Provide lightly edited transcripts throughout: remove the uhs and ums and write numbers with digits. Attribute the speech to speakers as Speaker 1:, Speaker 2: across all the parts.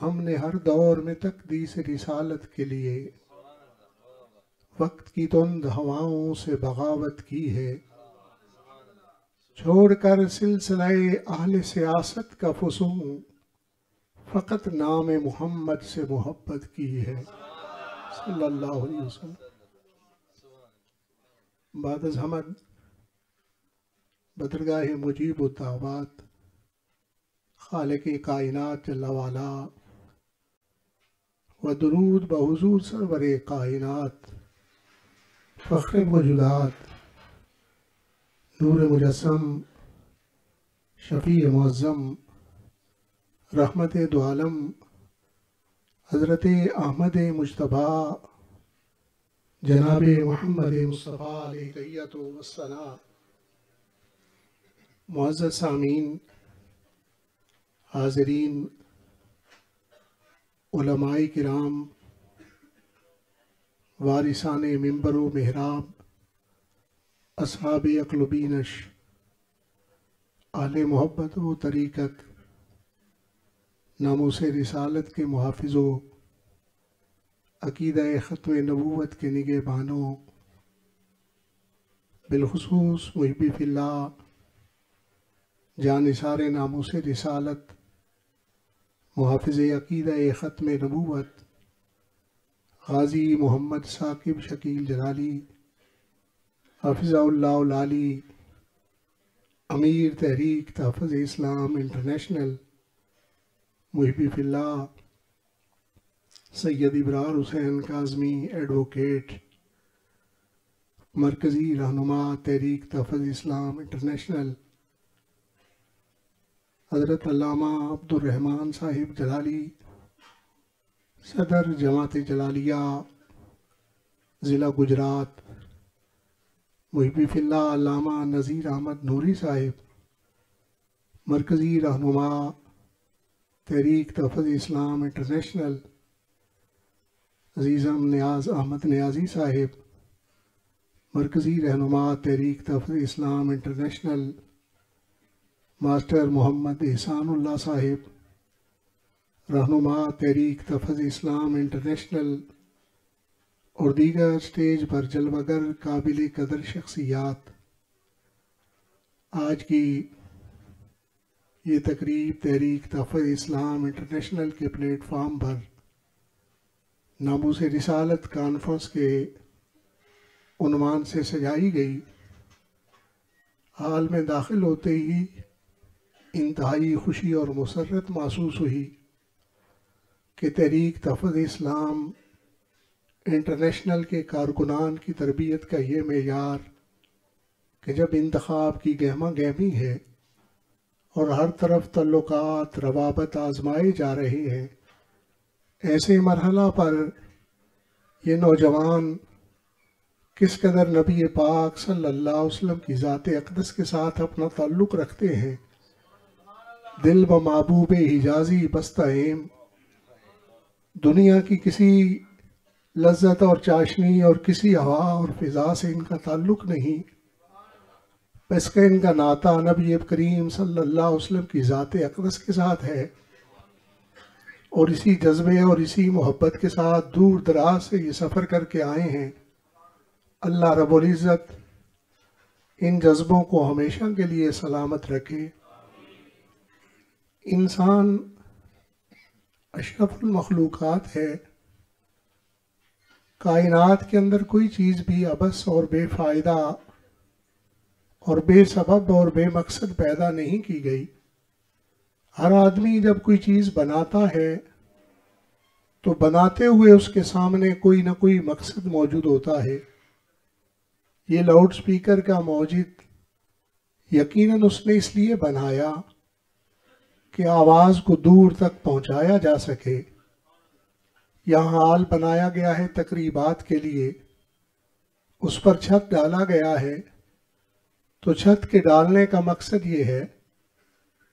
Speaker 1: ہم نے ہر دور میں تقدیس رسالت کے لیے وقت کی تند ہواؤں سے بغاوت کی ہے، چھوڑ کر سلسلہ اہل سیاست کا فسون، فقط نام محمد سے محبت کی ہے صلی اللہ علیہ وسلم۔ بعد از حمد بدرگاہ مجیب الدعوات خالق کائنات جل وعلا و درود بحضور سرور کائنات فخر موجودات نور مجسم شفیع معظم رحمت دو عالم حضرت احمد مجتبی جناب محمد مصطفیٰ علیہ السلام۔ معزز سامعین، حاضرین، علماء کرام، وارثان منبر و محراب، اصحاب عقل و بینش، اہل محبت و طریقت، ناموس رسالت کے محافظوں، عقیدہ ختم نبوت کے نگہبانوں، بالخصوص محبی فی اللہ، جانثار ناموس رسالت، محافظ عقیدہ ختم نبوت، غازی محمد ثاقب شکیل جلالی حافظہ اللہ العالی، امیر تحریک تحفظ اسلام انٹرنیشنل، محبی فی اللہ سید ابرار حسین کاظمی ایڈوکیٹ، مرکزی رہنما تحریک تحفظ اسلام انٹرنیشنل، حضرت علامہ عبد الرحمن صاحب جلالی، صدر جماعت جلالیہ ضلع گجرات، محبی فی اللہ علامہ نذیر احمد نوری صاحب، مرکزی رہنما تحریک تحفظ اسلام انٹرنیشنل، عزیزم نیاز احمد نیازی صاحب، مرکزی رہنما تحریک تحفظ اسلام انٹرنیشنل، ماسٹر محمد احسان اللہ صاحب، رہنما تحریک تحفظ اسلام انٹرنیشنل، اور دیگر سٹیج پر جلوہ گر قابل قدر شخصیات، آج کی یہ تقریب تحریک تحفظ اسلام انٹرنیشنل کے پلیٹ فارم پر ناموس رسالت کانفرنس کے عنوان سے سجائی گئی۔ حال میں داخل ہوتے ہی انتہائی خوشی اور مسرت محسوس ہوئی کہ تحریک تحفظ اسلام انٹرنیشنل کے کارکنان کی تربیت کا یہ معیار کہ جب انتخاب کی گہمہ گہمی ہے اور ہر طرف تعلقات روابط آزمائے جا رہے ہیں، ایسے مرحلہ پر یہ نوجوان کس قدر نبی پاک صلی اللہ علیہ وسلم کی ذات اقدس کے ساتھ اپنا تعلق رکھتے ہیں، دل و محبوب حجازی بستہیم، دنیا کی کسی لذت اور چاشنی اور کسی ہوا اور فضا سے ان کا تعلق نہیں، بس کہ ان کا ناطہ نبی کریم صلی اللہ علیہ وسلم کی ذات اقدس کے ساتھ ہے، اور اسی جذبے اور اسی محبت کے ساتھ دور دراز سے یہ سفر کر کے آئے ہیں۔ اللہ رب العزت ان جذبوں کو ہمیشہ کے لیے سلامت رکھے۔ انسان اشرف المخلوقات ہے، کائنات کے اندر کوئی چیز بھی عبث اور بے فائدہ اور بے سبب اور بے مقصد پیدا نہیں کی گئی۔ ہر آدمی جب کوئی چیز بناتا ہے تو بناتے ہوئے اس کے سامنے کوئی نہ کوئی مقصد موجود ہوتا ہے۔ یہ لاؤڈ سپیکر کا موجد یقیناً اس نے اس لیے بنایا کہ آواز کو دور تک پہنچایا جا سکے۔ یہاں ہال بنایا گیا ہے تقریبات کے لیے، اس پر چھت ڈالا گیا ہے، تو چھت کے ڈالنے کا مقصد یہ ہے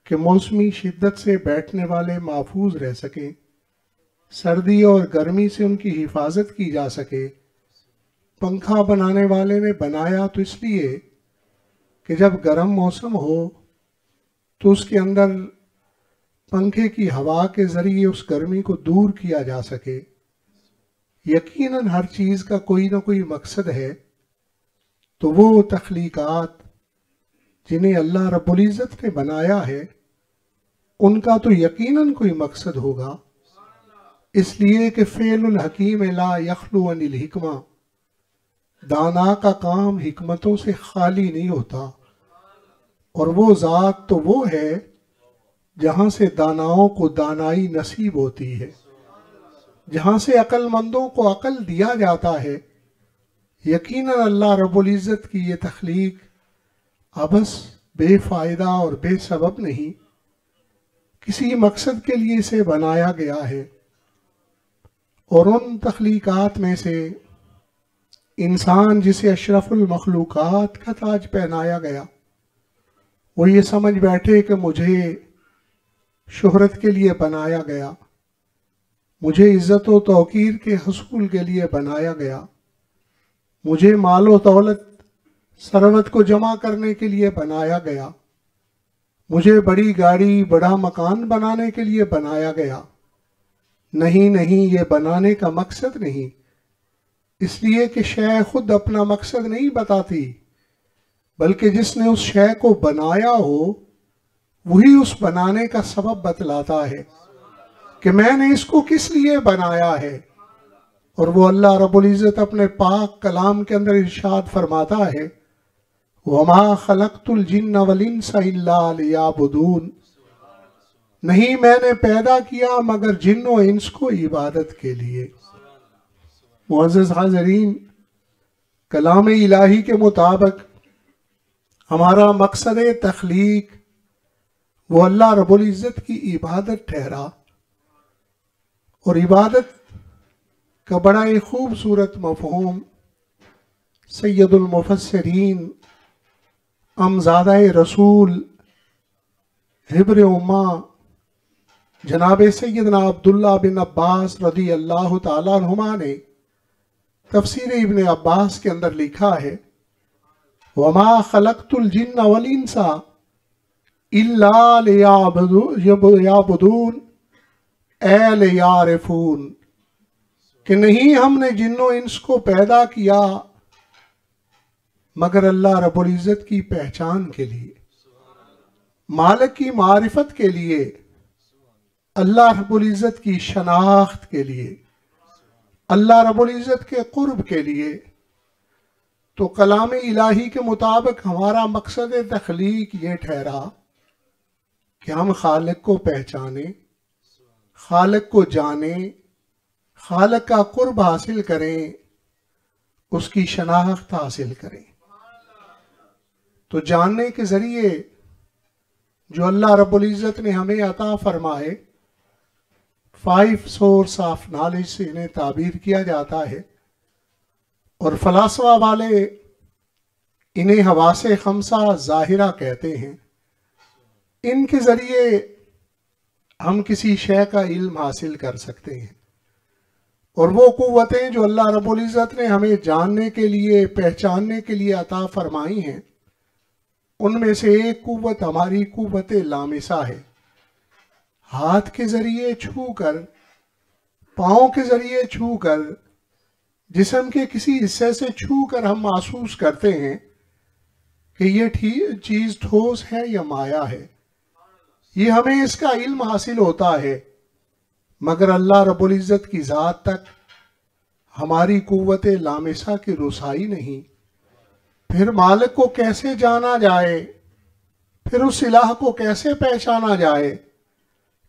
Speaker 1: کہ موسمی شدت سے بیٹھنے والے محفوظ رہ سکیں، سردی اور گرمی سے ان کی حفاظت کی جا سکے۔ پنکھا بنانے والے نے بنایا تو اس لیے کہ جب گرم موسم ہو تو اس کے اندر پنکھے کی ہوا کے ذریعے اس گرمی کو دور کیا جا سکے۔ یقیناً ہر چیز کا کوئی نہ کوئی مقصد ہے، تو وہ تخلیقات جنہیں اللہ رب العزت نے بنایا ہے ان کا تو یقیناً کوئی مقصد ہوگا، اس لیے کہ فعل الحکیم لا یخلو عن الحکمہ، دانا کا کام حکمتوں سے خالی نہیں ہوتا، اور وہ ذات تو وہ ہے جہاں سے داناؤں کو دانائی نصیب ہوتی ہے، جہاں سے عقل مندوں کو عقل دیا جاتا ہے۔ یقیناً اللہ رب العزت کی یہ تخلیق ابس بے فائدہ اور بے سبب نہیں، کسی مقصد کے لیے اسے بنایا گیا ہے۔ اور ان تخلیقات میں سے انسان جسے اشرف المخلوقات کا تاج پہنایا گیا، وہ یہ سمجھ بیٹھے کہ مجھے شہرت کے لیے بنایا گیا، مجھے عزت و توقیر کے حصول کے لیے بنایا گیا، مجھے مال و دولت ثروت کو جمع کرنے کے لیے بنایا گیا، مجھے بڑی گاڑی بڑا مکان بنانے کے لیے بنایا گیا۔ نہیں نہیں، یہ بنانے کا مقصد نہیں، اس لیے کہ شے خود اپنا مقصد نہیں بتاتی، بلکہ جس نے اس شے کو بنایا ہو وہی اس بنانے کا سبب بتلاتا ہے کہ میں نے اس کو کس لیے بنایا ہے۔ اور وہ اللہ رب العزت اپنے پاک کلام کے اندر ارشاد فرماتا ہے، وَمَا خَلَقْتُ الْجِنَّ وَالْإِنسَ إِلَّا لِيَعْبُدُونَ، نہیں میں نے پیدا کیا مگر جن و انس کو عبادت کے لیے۔ معزز حاضرین، کلام الہی کے مطابق ہمارا مقصد تخلیق وہ اللہ رب العزت کی عبادت ٹھہرا، اور عبادت کا بڑا ایک خوبصورت مفہوم سید المفسرین، امزادہ رسول، حبر امہ، جناب سیدنا عبداللہ بن عباس رضی اللہ تعالیٰ عنہما نے تفسیر ابن عباس کے اندر لکھا ہے، وَمَا خَلَقْتُ الْجِنَّ وَالْإِنسَ إِلَّا لِيَعْبُدُونَ اے لِيَعْرِفُونَ، کہ نہیں ہم نے جن و انس کو پیدا کیا مگر اللہ رب العزت کی پہچان کے لیے، مالک کی معرفت کے لیے، اللہ رب العزت کی شناخت کے لیے، اللہ رب العزت کے قرب کے لیے۔ تو کلام الہی کے مطابق ہمارا مقصد تخلیق یہ ٹھہرا کہ ہم خالق کو پہچانیں، خالق کو جانیں، خالق کا قرب حاصل کریں، اس کی شناخت حاصل کریں۔ تو جاننے کے ذریعے جو اللہ رب العزت نے ہمیں عطا فرمائے، 5 سورس آف نالج سے انہیں تعبیر کیا جاتا ہے، اور فلاسفہ والے انہیں حواس خمسہ ظاہرہ کہتے ہیں۔ ان کے ذریعے ہم کسی شے کا علم حاصل کر سکتے ہیں، اور وہ قوتیں جو اللہ رب العزت نے ہمیں جاننے کے لیے، پہچاننے کے لیے عطا فرمائی ہیں، ان میں سے ایک قوت ہماری قوت لامسہ ہے۔ ہاتھ کے ذریعے چھو کر، پاؤں کے ذریعے چھو کر، جسم کے کسی حصے سے چھو کر ہم محسوس کرتے ہیں کہ یہ چیز ٹھوس ہے یا مایا ہے، یہ ہمیں اس کا علم حاصل ہوتا ہے، مگر اللہ رب العزت کی ذات تک ہماری قوت لامسہ کی رسائی نہیں۔ پھر مالک کو کیسے جانا جائے، پھر اس الہ کو کیسے پہچانا جائے،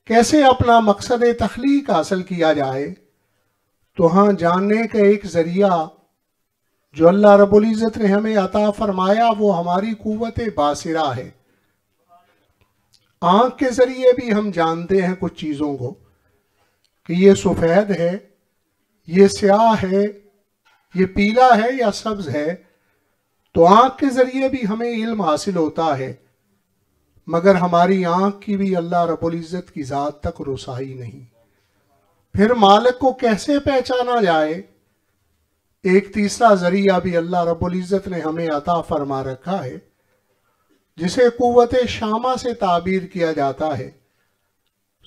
Speaker 1: کیسے اپنا مقصد تخلیق حاصل کیا جائے؟ تو ہاں، جاننے کا ایک ذریعہ جو اللہ رب العزت نے ہمیں عطا فرمایا وہ ہماری قوت باصرہ ہے۔ آنکھ کے ذریعے بھی ہم جانتے ہیں کچھ چیزوں کو کہ یہ سفید ہے، یہ سیاہ ہے، یہ پیلا ہے یا سبز ہے، تو آنکھ کے ذریعے بھی ہمیں علم حاصل ہوتا ہے، مگر ہماری آنکھ کی بھی اللہ رب العزت کی ذات تک رسائی نہیں۔ پھر مالک کو کیسے پہچانا جائے؟ ایک تیسرا ذریعہ بھی اللہ رب العزت نے ہمیں عطا فرما رکھا ہے، جسے قوت شامہ سے تعبیر کیا جاتا ہے۔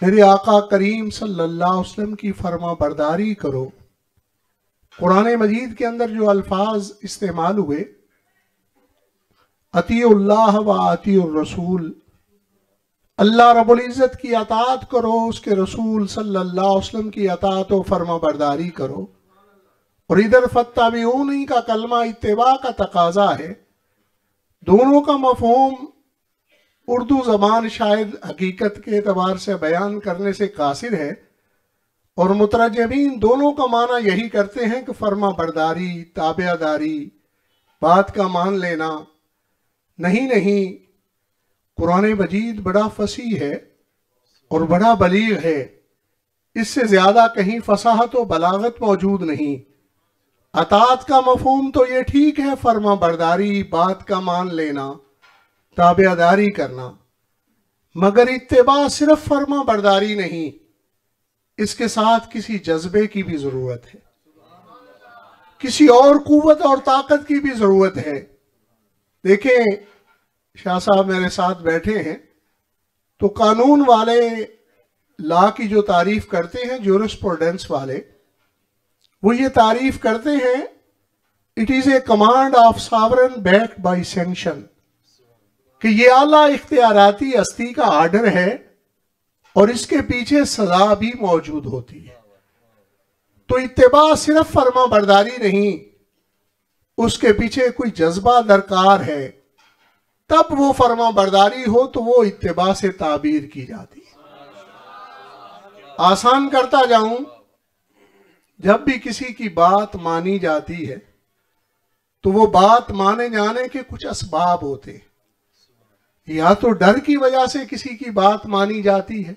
Speaker 1: میرے آقا کریم صلی اللہ علیہ وسلم کی فرما برداری کرو۔ قرآن مجید کے اندر جو الفاظ استعمال ہوئے، اطیع اللہ و اطیع الرسول، اللہ رب العزت کی اطاعت کرو، اس کے رسول صلی اللہ علیہ وسلم کی اطاعت و فرما برداری کرو، اور ادھر فاتبعونی کا کلمہ اتباع کا تقاضا ہے۔ دونوں کا مفہوم اردو زبان شاید حقیقت کے اعتبار سے بیان کرنے سے قاصر ہے، اور مترجمین دونوں کا معنی یہی کرتے ہیں کہ فرما برداری، تابع داری، بات کا مان لینا۔ نہیں، قرآن مجید بڑا فصیح ہے اور بڑا بلیغ ہے، اس سے زیادہ کہیں فصاحت و بلاغت موجود نہیں۔ اطاعت کا مفہوم تو یہ ٹھیک ہے، فرما برداری، بات کا مان لینا، تابع داری کرنا، مگر اتباع صرف فرما برداری نہیں، اس کے ساتھ کسی جذبے کی بھی ضرورت ہے، کسی اور قوت اور طاقت کی بھی ضرورت ہے۔ دیکھیں، شاہ صاحب میرے ساتھ بیٹھے ہیں، تو قانون والے لا کی جو تعریف کرتے ہیں، جورسپروڈنس والے، وہ یہ تعریف کرتے ہیں it is a command of sovereign backed by sanction, کہ یہ اعلیٰ اختیاراتی ہستی کا آرڈر ہے اور اس کے پیچھے سزا بھی موجود ہوتی ہے۔ تو اتباع صرف فرما برداری نہیں، اس کے پیچھے کوئی جذبہ درکار ہے، تب وہ فرما برداری ہو تو وہ اتباع سے تعبیر کی جاتی ہے۔ آسان کرتا جاؤں، جب بھی کسی کی بات مانی جاتی ہے تو وہ بات مانے جانے کے کچھ اسباب ہوتے ہیں۔ یا تو ڈر کی وجہ سے کسی کی بات مانی جاتی ہے،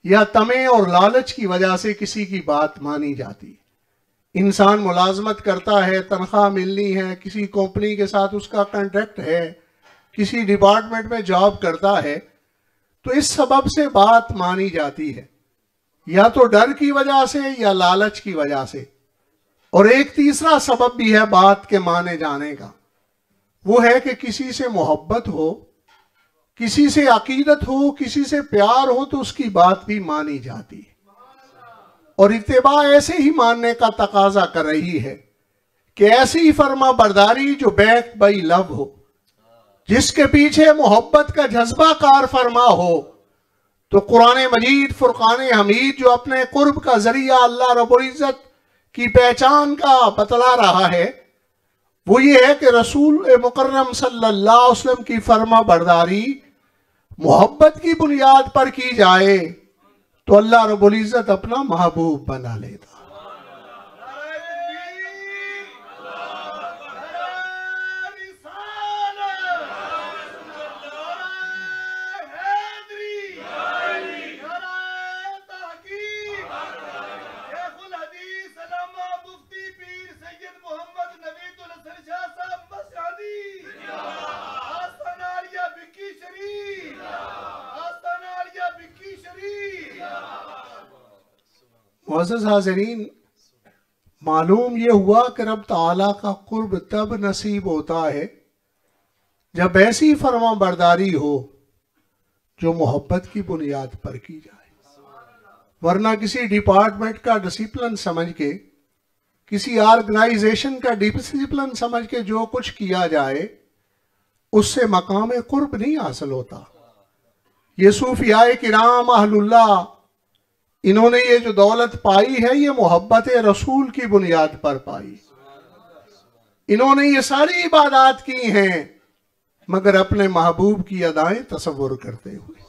Speaker 1: یا طمع اور لالچ کی وجہ سے کسی کی بات مانی جاتی ہے۔ انسان ملازمت کرتا ہے، تنخواہ ملنی ہے، کسی کمپنی کے ساتھ اس کا کانٹریکٹ ہے، کسی ڈپارٹمنٹ میں جاب کرتا ہے، تو اس سبب سے بات مانی جاتی ہے، یا تو ڈر کی وجہ سے یا لالچ کی وجہ سے۔ اور ایک تیسرا سبب بھی ہے بات کے مانے جانے کا، وہ ہے کہ کسی سے محبت ہو، کسی سے عقیدت ہو، کسی سے پیار ہو تو اس کی بات بھی مانی جاتی ہے۔ اور اتباع ایسے ہی ماننے کا تقاضا کر رہی ہے کہ ایسی فرما برداری جو بیک بائی لو ہو، جس کے پیچھے محبت کا جذبہ کار فرما ہو۔ تو قرآن مجید فرقان حمید جو اپنے قرب کا ذریعہ اللہ رب العزت کی پہچان کا بتلا رہا ہے، وہ یہ ہے کہ رسول مکرم صلی اللہ علیہ وسلم کی فرما برداری محبت کی بنیاد پر کی جائے تو اللہ رب العزت اپنا محبوب بنا لیتا۔ معزز حاضرین، معلوم یہ ہوا کہ رب تعالیٰ کا قرب تب نصیب ہوتا ہے جب ایسی فرما برداری ہو جو محبت کی بنیاد پر کی جائے، ورنہ کسی ڈپارٹمنٹ کا ڈسپلن سمجھ کے، کسی آرگنائزیشن کا ڈسپلن سمجھ کے جو کچھ کیا جائے، اس سے مقام قرب نہیں حاصل ہوتا۔ یہ صوفیاء کرام اہل اللہ، انہوں نے یہ جو دولت پائی ہے یہ محبت رسول کی بنیاد پر پائی۔ انہوں نے یہ ساری عبادات کی ہیں مگر اپنے محبوب کی ادائیں تصور کرتے ہوئے،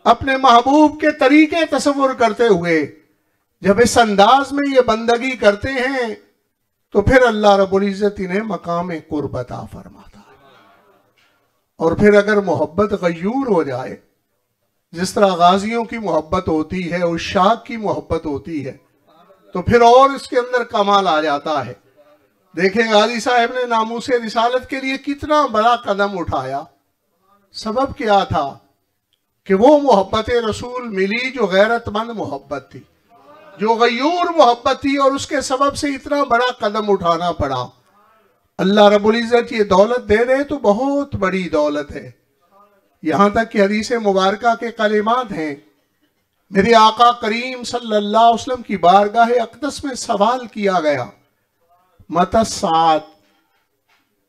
Speaker 1: اپنے محبوب کے طریقے تصور کرتے ہوئے۔ جب اس انداز میں یہ بندگی کرتے ہیں تو پھر اللہ رب العزت انہیں مقام قرب عطا فرماتا ہے۔ اور پھر اگر محبت غیور ہو جائے، جس طرح غازیوں کی محبت ہوتی ہے، عشاق کی محبت ہوتی ہے، تو پھر اور اس کے اندر کمال آ جاتا ہے۔ دیکھیں غازی صاحب نے ناموس رسالت کے لیے کتنا بڑا قدم اٹھایا۔ سبب کیا تھا کہ وہ محبت رسول ملی جو غیرت مند محبت تھی، جو غیور محبت تھی، اور اس کے سبب سے اتنا بڑا قدم اٹھانا پڑا۔ اللہ رب العزت یہ دولت دے دے تو بہت بڑی دولت ہے، یہاں تک کہ حدیث مبارکہ کے کلمات ہیں میرے آقا کریم صلی اللہ علیہ وسلم کی بارگاہ اقدس میں سوال کیا گیا، متی الساعۃ،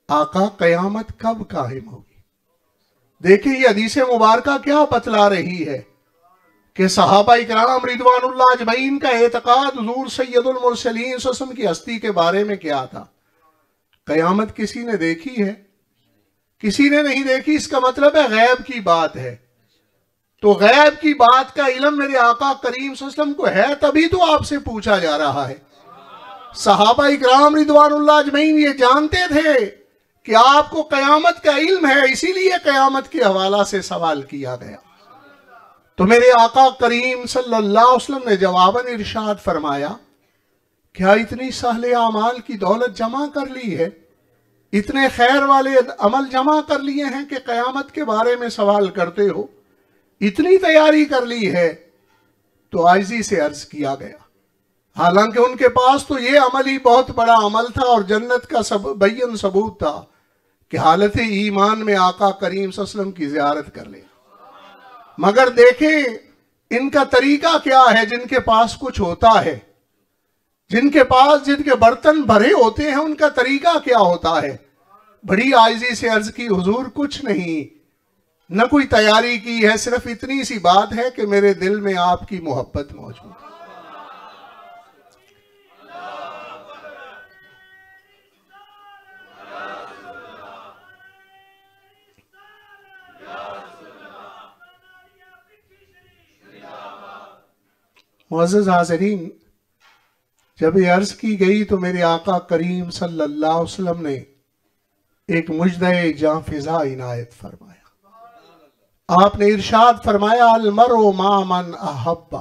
Speaker 1: آقا قیامت کب قائم ہوگی؟ دیکھیں یہ حدیث مبارکہ کیا بتلا رہی ہے کہ صحابہ اکرام رضوان اللہ اجمعین کا اعتقاد حضور سید المرسلین صلی اللہ علیہ وسلم کی ہستی کے بارے میں کیا تھا۔ قیامت کسی نے دیکھی ہے؟ کسی نے نہیں دیکھی، اس کا مطلب ہے غیب کی بات ہے۔ تو غیب کی بات کا علم میرے آقا کریم صلی اللہ علیہ وسلم کو ہے، تبھی تو آپ سے پوچھا جا رہا ہے۔ صحابہ اکرام رضوان اللہ اجمعین یہ جانتے تھے کہ آپ کو قیامت کا علم ہے، اسی لیے قیامت کے حوالہ سے سوال کیا گیا۔ تو میرے آقا کریم صلی اللہ علیہ وسلم نے جواباً ارشاد فرمایا، کیا اتنی سہل اعمال کی دولت جمع کر لی ہے، اتنے خیر والے عمل جمع کر لیے ہیں کہ قیامت کے بارے میں سوال کرتے ہو؟ اتنی تیاری کر لی ہے؟ تو عاجزی سے عرض کیا گیا، حالانکہ ان کے پاس تو یہ عمل ہی بہت بڑا عمل تھا اور جنت کا بین ثبوت تھا کہ حالت ایمان میں آقا کریم صلی اللہ علیہ وسلم کی زیارت کر لیں، مگر دیکھیں ان کا طریقہ کیا ہے۔ جن کے پاس کچھ ہوتا ہے، جن کے برتن بھرے ہوتے ہیں، ان کا طریقہ کیا ہوتا ہے؟ بڑی عاجزی سے عرض کی، حضور کچھ نہیں، نہ کوئی تیاری کی ہے، صرف اتنی سی بات ہے کہ میرے دل میں آپ کی محبت موجود ہے۔ معزز حاضرین، جب یہ عرض کی گئی تو میرے آقا کریم صلی اللہ علیہ وسلم نے ایک مجدہ جاں فضا عنایت فرمایا۔ آپ نے ارشاد فرمایا، المرء مع من احب،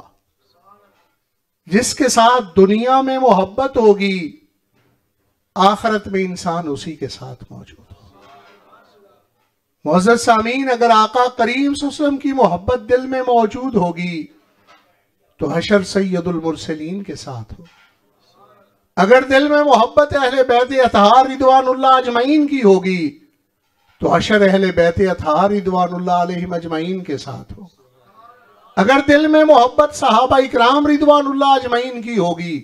Speaker 1: جس کے ساتھ دنیا میں محبت ہوگی آخرت میں انسان اسی کے ساتھ موجود ہوگا۔ معزز سامعین، اگر آقا کریم صلی اللہ علیہ وسلم کی محبت دل میں موجود ہوگی تو حشر سید المرسلین کے ساتھ ہو۔ اگر دل میں محبت اہل بیت اطہار رضوان اللہ اجمعین کی ہوگی تو حشر اہل بیت اطہار رضوان اللہ علیہم اجمعین کے ساتھ ہو۔ اگر دل میں محبت صحابہ اکرام رضوان اللہ اجمعین کی ہوگی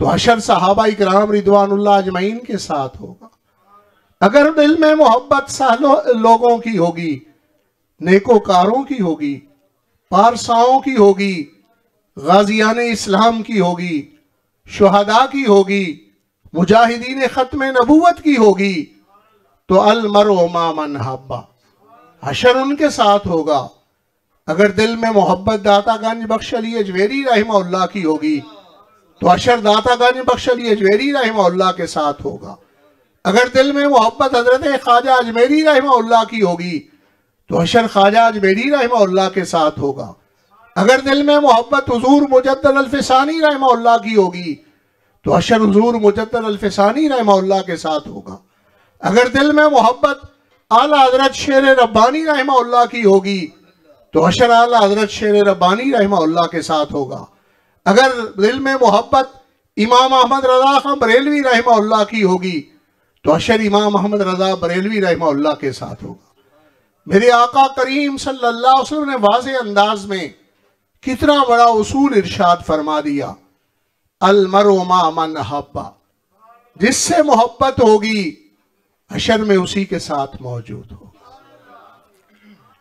Speaker 1: تو حشر صحابہ اکرام رضوان اللہ اجمعین کے ساتھ ہوگا۔ اگر دل میں محبت لوگوں کی ہوگی، نیکوکاروں کی ہوگی، پارساؤں کی ہوگی، غازیان اسلام کی ہوگی، شہداء کی ہوگی، مجاہدین ختم نبوت کی ہوگی، تو المرء مع من احب، حشر ان کے ساتھ ہوگا۔ اگر دل میں محبت داتا گنج بخش علی اجویری رحمہ اللہ کی ہوگی تو حشر داتا گنج بخش علی اجویری رحمہ اللہ کے ساتھ ہوگا۔ اگر دل میں محبت حضرت خواجہ اجمیری رحمہ اللہ کی ہوگی تو حشر خواجہ اجمیری رحمہ اللہ کے ساتھ ہوگا۔ اگر دل میں محبت حضور مجدد الفسانی رحمہ اللہ کی ہوگی تو حشر حضور مجدد الفسانی رحمہ اللہ کے ساتھ ہوگا۔ اگر دل میں محبت اعلیٰ حضرت شیر ربانی رحمہ اللہ کی ہوگی تو حشر اعلیٰ حضرت شیر ربانی رحمہ اللہ کے ساتھ ہوگا۔ اگر دل میں محبت امام احمد رضا خان بریلوی رحمہ اللہ کی ہوگی تو حشر امام احمد رضا بریلوی رحمہ اللہ کے ساتھ ہوگا۔ میرے آقا کریم صلی اللہ علیہ وسلم نے واضح انداز میں کتنا بڑا اصول ارشاد فرما دیا، المرء مع من احب، جس سے محبت ہوگی حشر میں اسی کے ساتھ موجود ہوگا۔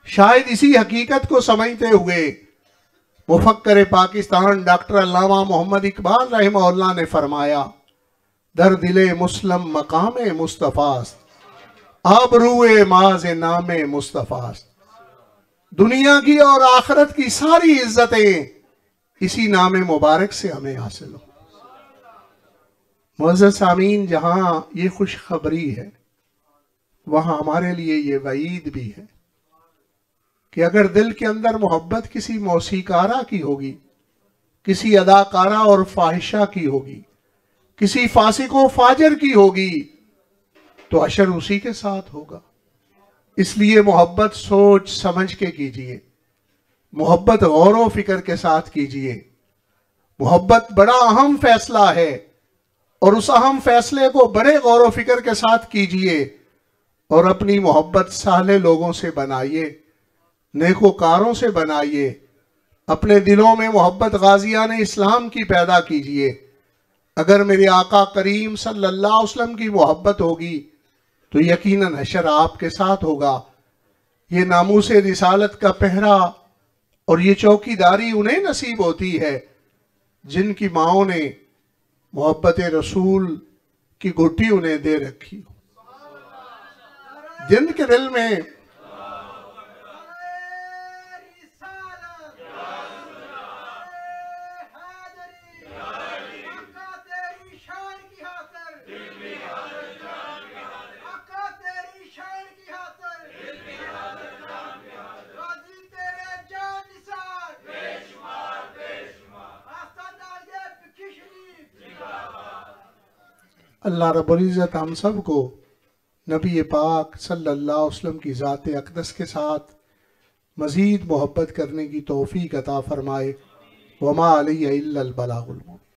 Speaker 1: شاید اسی حقیقت کو سمجھتے ہوئے مفکر پاکستان ڈاکٹر علامہ محمد اقبال رحمہ اللہ نے فرمایا، در دل مسلم مقام مصطفیٰ است، آبروئے ماز نام مصطفیٰ است۔ دنیا کی اور آخرت کی ساری عزتیں اسی نام مبارک سے ہمیں حاصل ہو۔ معزز سامعین، جہاں یہ خوشخبری ہے وہاں ہمارے لیے یہ وعید بھی ہے کہ اگر دل کے اندر محبت کسی موسیقارہ کی ہوگی، کسی اداکارہ اور فاحشہ کی ہوگی، کسی فاسق و فاجر کی ہوگی تو حشر اسی کے ساتھ ہوگا۔ اس لیے محبت سوچ سمجھ کے کیجئے، محبت غور و فکر کے ساتھ کیجئے۔ محبت بڑا اہم فیصلہ ہے اور اس اہم فیصلے کو بڑے غور و فکر کے ساتھ کیجئے اور اپنی محبت صالح لوگوں سے بنائیے، نیکوکاروں سے بنائیے، اپنے دلوں میں محبت غازیان اسلام کی پیدا کیجئے. اگر میرے آقا کریم صلی اللہ علیہ وسلم کی محبت ہوگی تو یقیناً حشر آپ کے ساتھ ہوگا. یہ ناموس رسالت کا پہرا اور یہ چوکیداری انہیں نصیب ہوتی ہے جن کی ماؤں نے محبت رسول کی گھٹی انہیں دے رکھی ہو. جن کے دل میں اللہ رب العزت ہم سب کو نبی پاک صلی اللہ علیہ وسلم کی ذات اقدس کے ساتھ مزید محبت کرنے کی توفیق عطا فرمائے. وما علیہ الا البلاغ المبین.